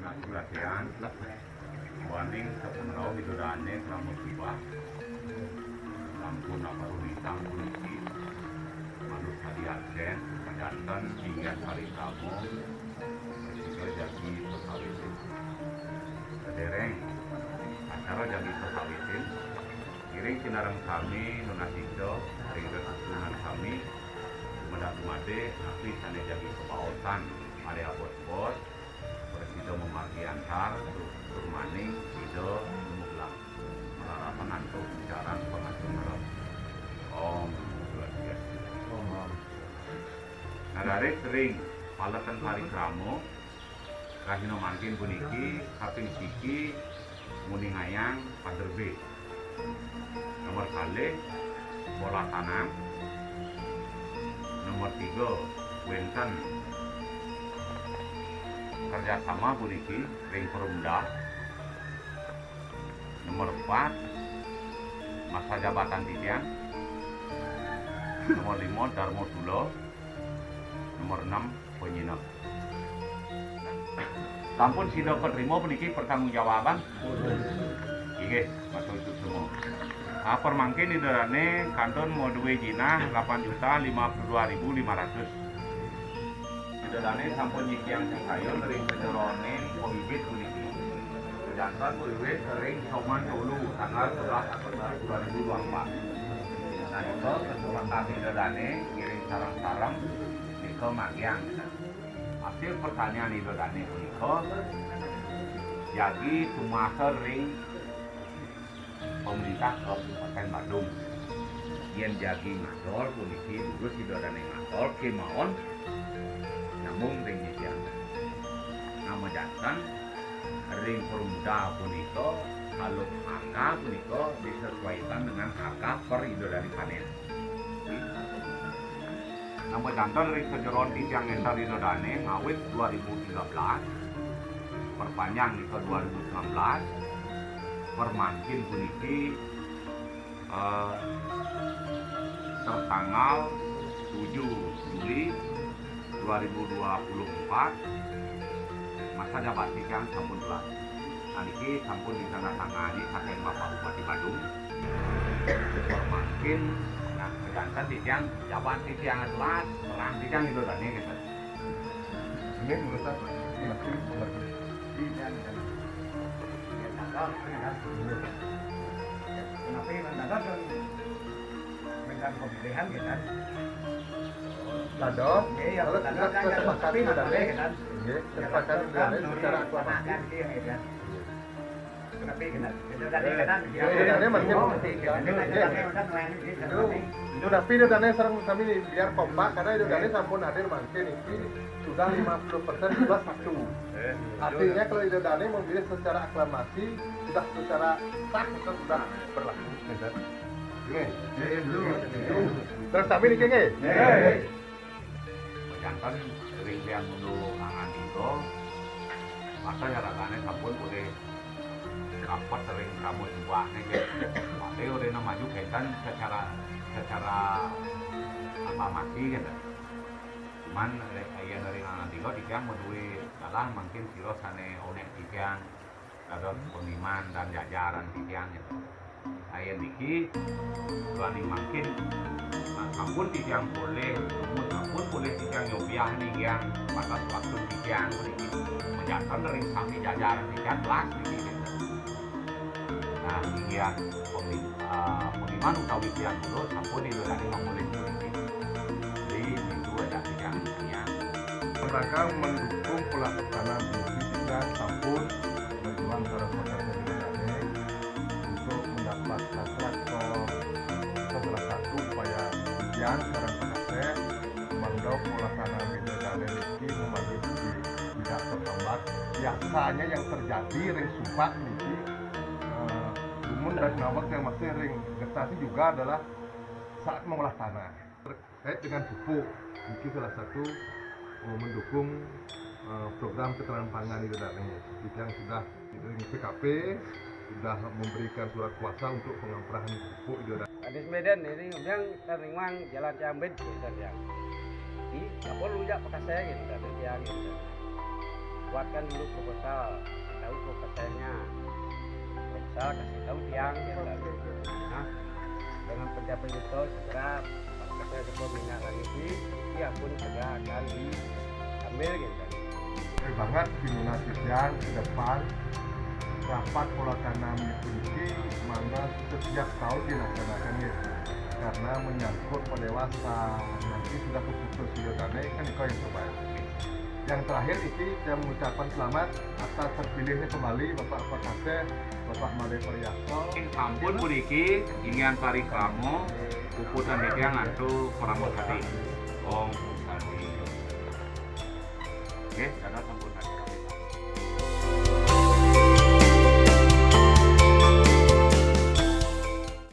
Nasilasean waning sepunraw bidodane kelamun tiba lampun apa tulisang kunci manut hadiasen jantan hingga hari kamu juga jadi pesawitin sedereng acara jadi pesawitin kiring kinarang kami nunasido dengan hubungan kami medak made tapi sana jadi kebaotan ada bos-bos presiden memaki antar turmaning sido mutlak melarapan antuk jarang pengatur merem om swastiastu nadare sering paletan hari kramo kahino mangkin puniki kaping siki muni ngayang paderbe nomor kali bola tanam nomor 3 wenten kerjasama puniki ring perumda nomor 4 masa jabatan titian nomor 5 Darmo Dulo nomor 6 penyinap sampun sido penerima puniki pertanggungjawaban inggih masuk itu semua permangkin idarane kanton mau duwe jinah 8.052.500 idarane sampun nyikiang sengkayun ring penjerone bibit puniki jantan bibit ring soman dulu tanggal 11 Oktober 2024 nah itu kesempatan idarane ngiring sarang-sarang niko magiang hasil pertanyaan idarane puniko jadi tumasa ring pemerintah Kabupaten Badung yen jagi ngadol puniki dulu idarane ngadol kemawon namun ring nyikiang nama jantan ring perumda puniko kalau angka puniko disesuaikan dengan angka per idolari panen nama jantan ring sejeron yang entar idolane ngawit 2013 perpanjang ke 2019 permangkin puniki tertanggal 7 Juli 2024 masa jabatan yang sampun telah nanti sampun ditandatangani saking Bapak Bupati Badung permangkin nah kejantan titiang jabat titiang telah perang titiang itu tadi gitu ini menurut saya kenapa mendadak dan mendadak pemilihan gitu kan Lado, kalau tidak kesepakatan dari kesepakatan dari secara aklamasi. Itu tapi itu dana serang kami biar kompak karena itu dana sampun hadir mungkin ini sudah 50% plus 1. Artinya kalau itu dana memilih secara aklamasi sudah secara sah sudah berlaku. Terus kami ini kenge. jantan sering liang dulu angan itu masa jalanannya sampun boleh rapat sering kamu juga nih tapi udah maju kaitan secara aklamasi gitu cuman ayah dari angan itu dikang menduit dalam mungkin siro sane onek dikang ada peniman dan jajaran dikang gitu ayah diki berani makin ampun tiang boleh ampun boleh tiang nyobiah nih yang batas waktu tiang begitu menjatuhkan dari kami jajaran tiang kelas begitu nah hingga peniman utawi tiang dulu ampun itu dari boleh begitu jadi itu ada tiang mereka mendukung pelaksanaan misi tiga sampun berjuang secara potensial untuk mendapatkan traktor salah satu upaya yang sekarang penasihat mandok pelaksanaan video dan rezeki membagi tidak terlambat biasanya yang terjadi ring sumpah ini umum dan nawak yang masih ring getasi juga adalah saat mengolah tanah terkait dengan pupuk ini salah satu mendukung program ketahanan pangan itu dan yang sudah di PKP sudah memberikan surat kuasa untuk pengamprahan pupuk itu. Anies Medan ini yang terimang jalan Ciambit gitu ya. Di apa lu jak pakai saya gitu ada yang gitu. buatkan dulu proposal, tahu proposalnya, proposal kasih tahu tiang, nah dengan pencapaian itu segera saya coba minat lagi sih, dia pun segera akan diambil gitu. Oke banget simulasi siang ke depan rapat pola tanam Mitsubishi mana setiap tahun dilaksanakan gitu karena menyangkut pada dewasa nanti sudah keputus videonya kan itu yang coba. Yang terakhir ini saya mengucapkan selamat atas terpilihnya kembali Bapak Pakase Bapak Made Priyasto. Ampun puniki ingin parikramo puputan hidang antu Pramodhati. Om Sandi. Oke, dadah sampun.